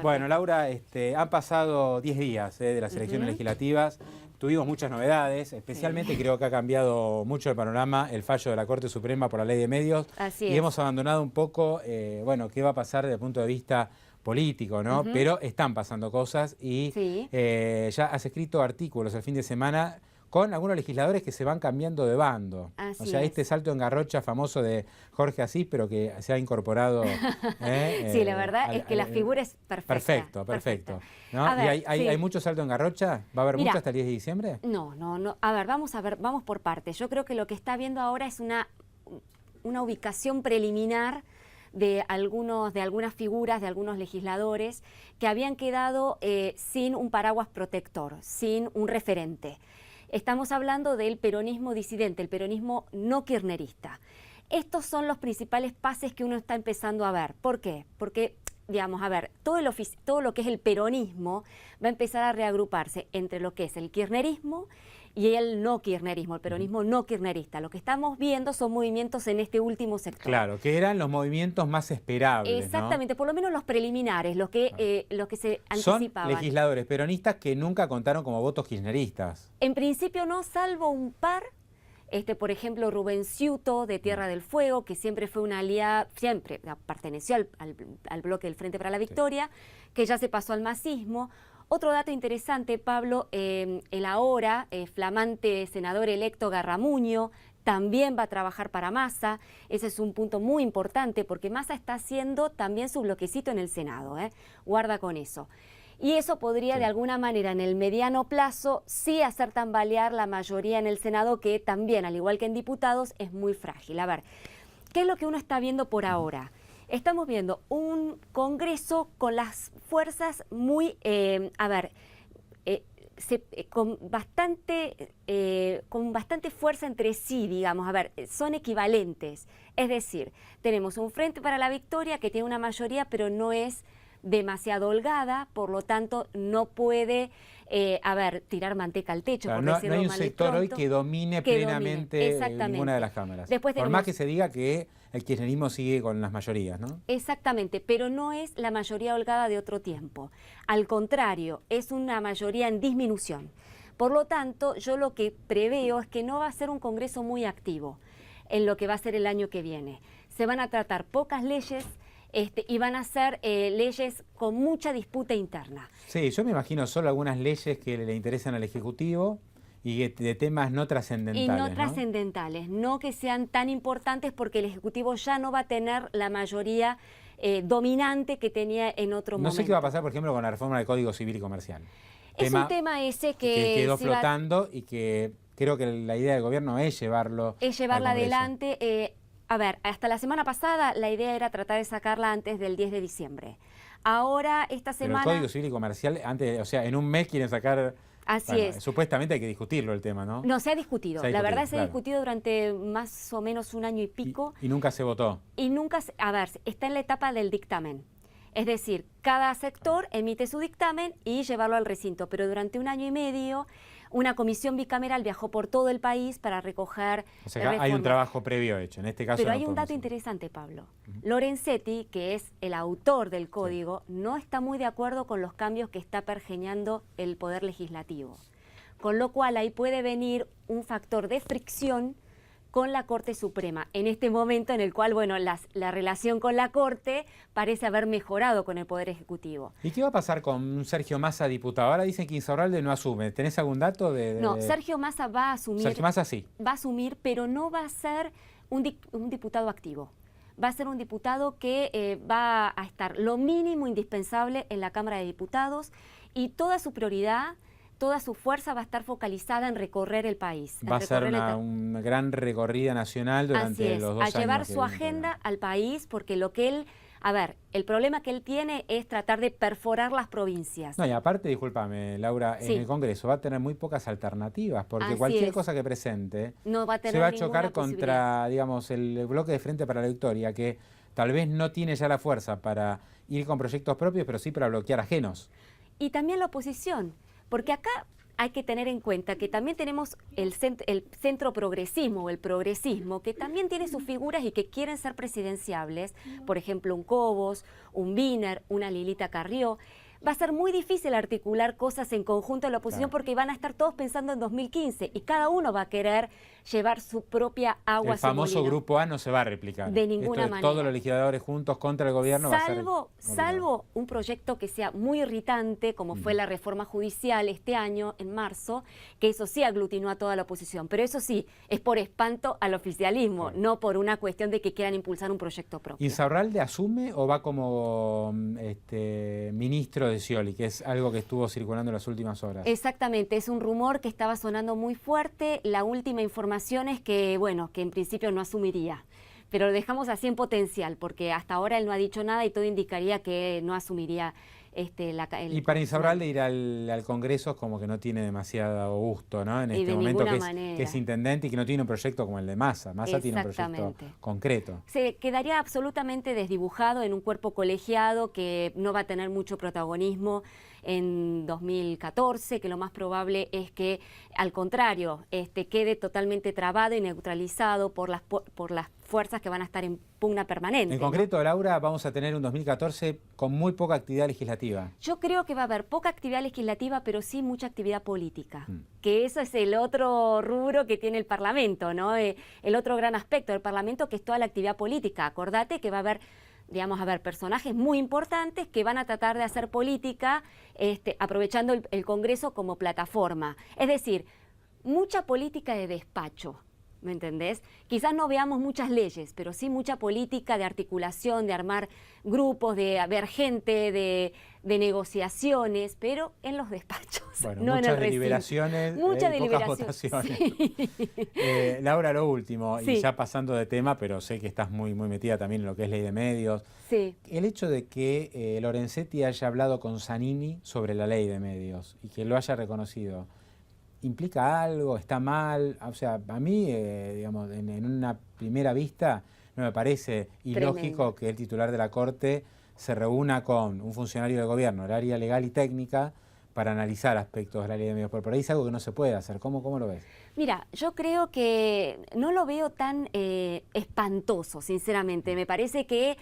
suerte. Bueno, Laura, han pasado 10 días de las elecciones legislativas. Tuvimos muchas novedades, especialmente creo que ha cambiado mucho el panorama el fallo de la Corte Suprema por la Ley de Medios. Así y es. hemos abandonado un poco, bueno, qué va a pasar desde el punto de vista político, ¿no? Pero están pasando cosas y ya has escrito artículos el fin de semana con algunos legisladores que se van cambiando de bando. Así o sea, es. este salto en garrocha famoso de Jorge Asís, pero que se ha incorporado... sí, la verdad es que la figura es perfecta. Perfecto. ¿No? A ver, ¿Y hay mucho salto en garrocha? ¿Va a haber mucho hasta el 10 de diciembre? No. A ver, vamos por partes. Yo creo que lo que está viendo ahora es una ubicación preliminar de algunas figuras, de algunos legisladores que habían quedado sin un paraguas protector, sin un referente. Estamos hablando del peronismo disidente, el peronismo no kirchnerista. Estos son los principales pases que uno está empezando a ver. ¿Por qué? Porque, digamos, a ver, todo lo que es el peronismo va a empezar a reagruparse entre lo que es el kirchnerismo y el no kirchnerismo, el peronismo no kirchnerista. Lo que estamos viendo son movimientos en este último sector. Claro, que eran los movimientos más esperables, exactamente, ¿no? Por lo menos los preliminares, los que se anticipaban. Son legisladores peronistas que nunca contaron como votos kirchneristas. En principio no, salvo un par. Por ejemplo, Rubén Ciuto, de Tierra del Fuego, que siempre fue una aliada, siempre perteneció al bloque del Frente para la Victoria, que ya se pasó al masismo. Otro dato interesante, Pablo, el ahora flamante senador electo Garramuño también va a trabajar para Massa. Ese es un punto muy importante porque Massa está haciendo también su bloquecito en el Senado. Guarda con eso. Y eso podría de alguna manera en el mediano plazo sí hacer tambalear la mayoría en el Senado, que también, al igual que en diputados, es muy frágil. A ver, ¿qué es lo que uno está viendo por ahora? Estamos viendo un Congreso con las fuerzas muy, con bastante fuerza entre sí, digamos. A ver, son equivalentes. Es decir, tenemos un Frente para la Victoria que tiene una mayoría, pero no es demasiado holgada, por lo tanto no puede tirar manteca al techo. Claro, por no decirlo hay un mal y sector pronto, hoy que domine plenamente ninguna de las cámaras. Después por más que se diga que el kirchnerismo sigue con las mayorías, ¿no? Exactamente, pero no es la mayoría holgada de otro tiempo. Al contrario, es una mayoría en disminución. Por lo tanto, yo lo que preveo es que no va a ser un Congreso muy activo en lo que va a ser el año que viene. Se van a tratar pocas leyes, y van a ser leyes con mucha disputa interna. Sí, yo me imagino solo algunas leyes que le interesan al Ejecutivo y de temas no trascendentales. Y no trascendentales, no que sean tan importantes porque el Ejecutivo ya no va a tener la mayoría dominante que tenía en otro momento. No sé qué va a pasar, por ejemplo, con la reforma del Código Civil y Comercial. Es un tema ese que quedó flotando y que creo que la idea del gobierno es llevarlo adelante. A ver, hasta la semana pasada la idea era tratar de sacarla antes del 10 de diciembre. Ahora, esta semana... Pero el Código Civil y Comercial, antes, o sea, en un mes quieren sacar... Así es. Supuestamente hay que discutirlo el tema, ¿no? No, se ha discutido. La verdad se ha discutido durante más o menos un año y pico. Y nunca se votó. Y nunca, a ver, está en la etapa del dictamen. Es decir, cada sector emite su dictamen y llevarlo al recinto. Pero durante un año y medio, una comisión bicameral viajó por todo el país para recoger... O sea, hay un trabajo previo hecho, en este caso. Pero hay un dato interesante, Pablo. Lorenzetti, que es el autor del código, no está muy de acuerdo con los cambios que está pergeñando el Poder Legislativo. Con lo cual ahí puede venir un factor de fricción con la Corte Suprema, en este momento en el cual, bueno, la relación con la Corte parece haber mejorado con el Poder Ejecutivo. ¿Y qué va a pasar con Sergio Massa, diputado? Ahora dicen que Insaurralde no asume. ¿Tenés algún dato No, Sergio Massa va a asumir. Sergio Massa sí. Va a asumir, pero no va a ser un diputado activo. Va a ser un diputado que va a estar lo mínimo indispensable en la Cámara de Diputados y toda su prioridad, toda su fuerza va a estar focalizada en recorrer el país. Va a ser una gran recorrida nacional durante los 2 años. A llevar su agenda al país, porque lo que él... A ver, el problema que él tiene es tratar de perforar las provincias. No, y aparte, discúlpame, Laura, en el Congreso va a tener muy pocas alternativas, porque cualquier cosa que presente no va a tener se va a chocar contra, digamos, el bloque de Frente para la Victoria, que tal vez no tiene ya la fuerza para ir con proyectos propios, pero sí para bloquear ajenos. Y también la oposición. Porque acá hay que tener en cuenta que también tenemos el centro progresismo o el progresismo, que también tiene sus figuras y que quieren ser presidenciables, por ejemplo un Cobos, un Wiener, una Lilita Carrió. Va a ser muy difícil articular cosas en conjunto en la oposición, porque van a estar todos pensando en 2015 y cada uno va a querer llevar su propia agua a su molino. El famoso grupo A no se va a replicar. De ninguna manera. Todos los legisladores juntos contra el gobierno salvo un proyecto que sea muy irritante, como fue la reforma judicial este año, en marzo, que eso sí aglutinó a toda la oposición. Pero eso sí, es por espanto al oficialismo, no por una cuestión de que quieran impulsar un proyecto propio. ¿Insaurralde asume o va como ministro de Scioli, que es algo que estuvo circulando en las últimas horas? Exactamente, es un rumor que estaba sonando muy fuerte. La última información es que, bueno, que en principio no asumiría. Pero lo dejamos así en potencial, porque hasta ahora él no ha dicho nada y todo indicaría que no asumiría y para Insaurralde ir al Congreso es como que no tiene demasiado gusto, ¿no? En este momento que es intendente y que no tiene un proyecto como el de Massa. Massa tiene un proyecto concreto. Se quedaría absolutamente desdibujado en un cuerpo colegiado que no va a tener mucho protagonismo en 2014, que lo más probable es que, al contrario, quede totalmente trabado y neutralizado por las fuerzas que van a estar en pugna permanente. En concreto, ¿no? Laura, vamos a tener un 2014 con muy poca actividad legislativa. Yo creo que va a haber poca actividad legislativa, pero sí mucha actividad política, que eso es el otro rubro que tiene el Parlamento, ¿no? El otro gran aspecto del Parlamento, que es toda la actividad política. Acordate que va a haber, digamos, personajes muy importantes que van a tratar de hacer política aprovechando el Congreso como plataforma. Es decir, mucha política de despacho, ¿me entendés? Quizás no veamos muchas leyes, pero sí mucha política de articulación, de armar grupos, de haber gente, de negociaciones, pero en los despachos, bueno, no en el recinto. Muchas deliberaciones, pocas votaciones. Sí. Laura, lo último, y ya pasando de tema, pero sé que estás muy metida también en lo que es ley de medios. Sí. El hecho de que Lorenzetti haya hablado con Zanini sobre la ley de medios y que lo haya reconocido, ¿implica algo? ¿Está mal? O sea, a mí, digamos, en una primera vista no me parece ilógico que el titular de la Corte se reúna con un funcionario del gobierno, el área legal y técnica, para analizar aspectos de la ley de medios. Pero por ahí es algo que no se puede hacer. ¿Cómo lo ves? Mira, yo creo que no lo veo tan espantoso, sinceramente. Me parece que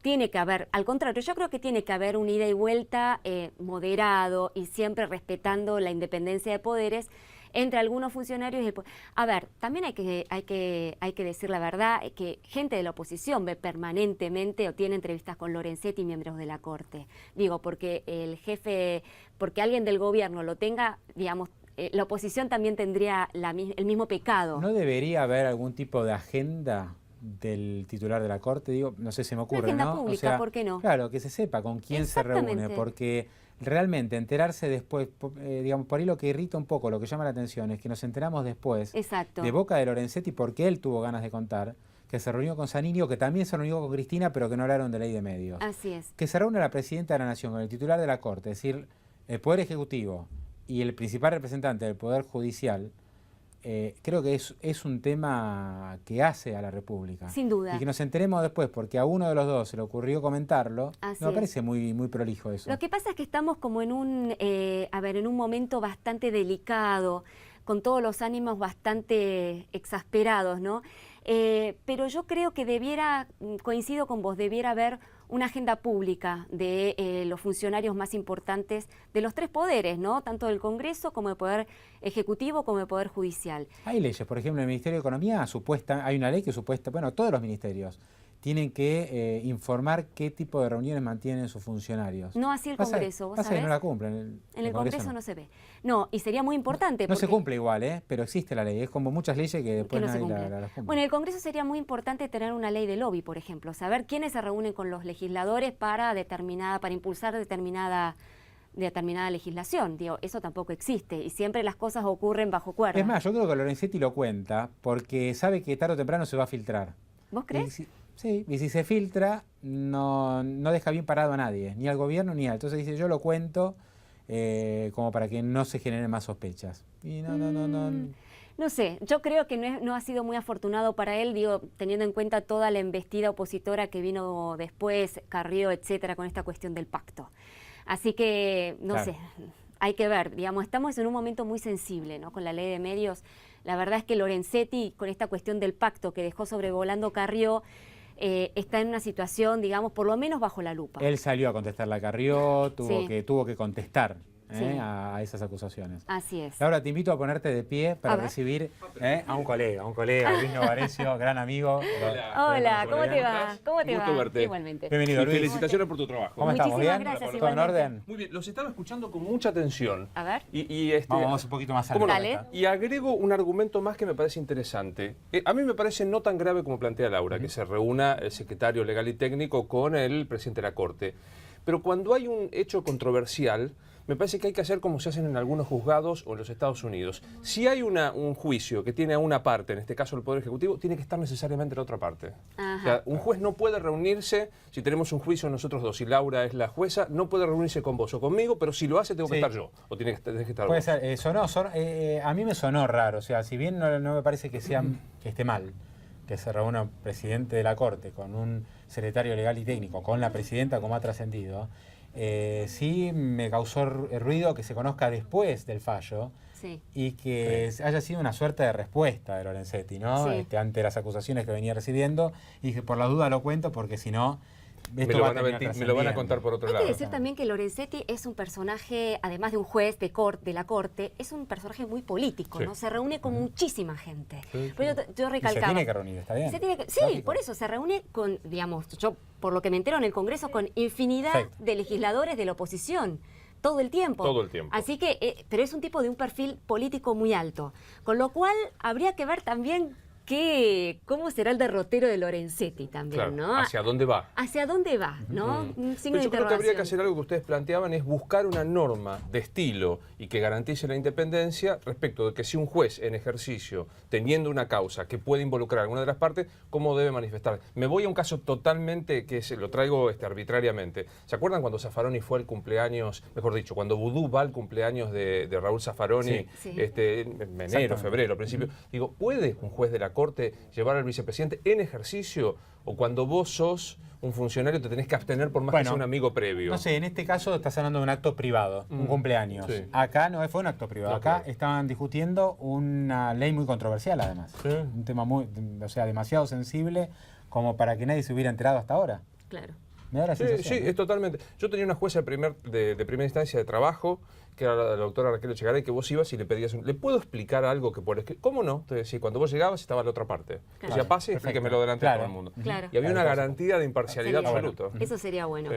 tiene que haber, al contrario, yo creo que tiene que haber un ida y vuelta moderado y siempre respetando la independencia de poderes entre algunos funcionarios y el... A ver, también hay que decir la verdad, que gente de la oposición ve permanentemente o tiene entrevistas con Lorenzetti y miembros de la Corte. Digo, porque el jefe, porque alguien del gobierno lo tenga, digamos, la oposición también tendría el mismo pecado. ¿No debería haber algún tipo de agenda del titular de la Corte? Digo, no sé, se me ocurre, agenda ¿no? Pública, o sea, ¿por qué no? Claro, que se sepa con quién se reúne, porque realmente enterarse después, digamos, por ahí lo que irrita un poco, lo que llama la atención es que nos enteramos después de boca de Lorenzetti, porque él tuvo ganas de contar, que se reunió con Zanini, o que también se reunió con Cristina, pero que no hablaron de ley de medios. Así es. Que se reúne la Presidenta de la Nación con el titular de la Corte, es decir, el Poder Ejecutivo y el principal representante del Poder Judicial, creo que es un tema que hace a la República. Sin duda. Y que nos enteremos después, porque a uno de los dos se le ocurrió comentarlo, no me parece muy prolijo eso. Lo que pasa es que estamos como en un momento bastante delicado, con todos los ánimos bastante exasperados, ¿no? Pero yo creo que coincido con vos, debiera haber una agenda pública de los funcionarios más importantes de los tres poderes, ¿no? Tanto del Congreso como del Poder Ejecutivo como del Poder Judicial. Hay leyes, por ejemplo, en el Ministerio de Economía hay una ley que todos los ministerios tienen que informar qué tipo de reuniones mantienen sus funcionarios. No así el Congreso, ¿vos sabés? Que no la cumplen. En el Congreso no se ve. No, y sería muy importante. No se cumple igual, pero existe la ley. Es como muchas leyes que después nadie la cumple. Bueno, en el Congreso sería muy importante tener una ley de lobby, por ejemplo. Saber quiénes se reúnen con los legisladores para impulsar determinada legislación. Digo, eso tampoco existe y siempre las cosas ocurren bajo cuerda. Es más, yo creo que Lorenzetti lo cuenta porque sabe que tarde o temprano se va a filtrar. ¿Vos crees? Sí, y si se filtra, no deja bien parado a nadie, ni al gobierno ni a él. Entonces dice, yo lo cuento como para que no se generen más sospechas. Y no sé, yo creo que no ha sido muy afortunado para él, digo, teniendo en cuenta toda la embestida opositora que vino después, Carrió, etcétera, con esta cuestión del pacto. Así que, no sé, hay que ver, digamos, estamos en un momento muy sensible, ¿no? Con la ley de medios. La verdad es que Lorenzetti, con esta cuestión del pacto que dejó sobrevolando Carrió, está en una situación, digamos, por lo menos bajo la lupa. Él salió a contestar a Carrió, tuvo que contestar Sí. a esas acusaciones. Así es. Laura, te invito a ponerte de pie para recibir a un colega, Luis Novarecio, gran amigo. Hola, ¿cómo te va? ¿Cómo te Gusto va? verte. Igualmente. Bienvenido, Luis. Felicitaciones por tu trabajo. ¿Cómo estamos? Muchísimas ¿Bien? gracias, ¿Todo en igualmente. orden? Muy bien, los estaba escuchando con mucha atención. A ver. Vamos un poquito más ¿Cómo no? Dale. Y agrego un argumento más que me parece interesante. A mí me parece no tan grave como plantea Laura, que se reúna el secretario legal y técnico con el presidente de la Corte. Pero cuando hay un hecho controversial, me parece que hay que hacer como se hacen en algunos juzgados o en los Estados Unidos. Si hay un juicio que tiene a una parte, en este caso el Poder Ejecutivo, tiene que estar necesariamente la otra parte. Ajá. O sea, un juez no puede reunirse, si tenemos un juicio nosotros dos y Laura es la jueza, no puede reunirse con vos o conmigo, pero si lo hace tengo que estar yo, o tenés que estar Puede vos. ser, a mí me sonó raro, o sea, si bien no me parece que esté mal que se reúna un presidente de la Corte con un secretario legal y técnico, con la presidenta como ha trascendido, sí me causó ruido que se conozca después del fallo y que haya sido una suerte de respuesta de Lorenzetti, ¿no? Sí. Ante las acusaciones que venía recibiendo, y dije, por la duda lo cuento porque si no, Me lo van a contar por otro Hay lado. que decir también que Lorenzetti es un personaje, además de un juez de la Corte, es un personaje muy político, Sí. ¿no? Se reúne con muchísima gente. Sí, Pero yo Y recalcaba. se tiene que reunir, está bien. Sí, Lógico. por eso se reúne con, digamos, yo por lo que me entero en el Congreso, con infinidad Perfecto. de legisladores de la oposición. Todo el tiempo. Todo el tiempo. Así que, pero es un tipo de un perfil político muy alto. Con lo cual, habría que ver también cómo será el derrotero de Lorenzetti también, Claro, ¿no? ¿hacia dónde va? ¿Hacia dónde va, no? Un signo Pero de yo creo que habría que interrogación. hacer algo que ustedes planteaban, es buscar una norma de estilo y que garantice la independencia respecto de que si un juez en ejercicio, teniendo una causa que puede involucrar a alguna de las partes, ¿cómo debe manifestar? Me voy a un caso totalmente que lo traigo arbitrariamente. ¿Se acuerdan cuando Zaffaroni fue al cumpleaños, mejor dicho, cuando Vudú va al cumpleaños de Raúl Zaffaroni, Sí. en enero, febrero, al principio? Digo, ¿puede un juez de la Corte llevar al vicepresidente en ejercicio o cuando vos sos un funcionario te tenés que abstener por más que sea un amigo previo? No sé, en este caso estás hablando de un acto privado, un cumpleaños. Sí. Acá no fue un acto privado, No, acá claro. estaban discutiendo una ley muy controversial además. Sí. Un tema demasiado sensible como para que nadie se hubiera enterado hasta ahora. Claro. Me da la Sí, sensación. sí, es totalmente. Yo tenía una jueza de primera instancia de trabajo, que era la doctora Raquel Echegaray, que vos ibas y le pedías, ¿le puedo explicar algo que por escrito? ¿Cómo no? Te decía, cuando vos llegabas estaba la otra parte. Claro. Decía, pase y Perfecto. explíquemelo delante de Claro. todo el mundo. Claro. Y había una Claro. garantía de imparcialidad Sería- absoluta. Eso sería bueno. Sí.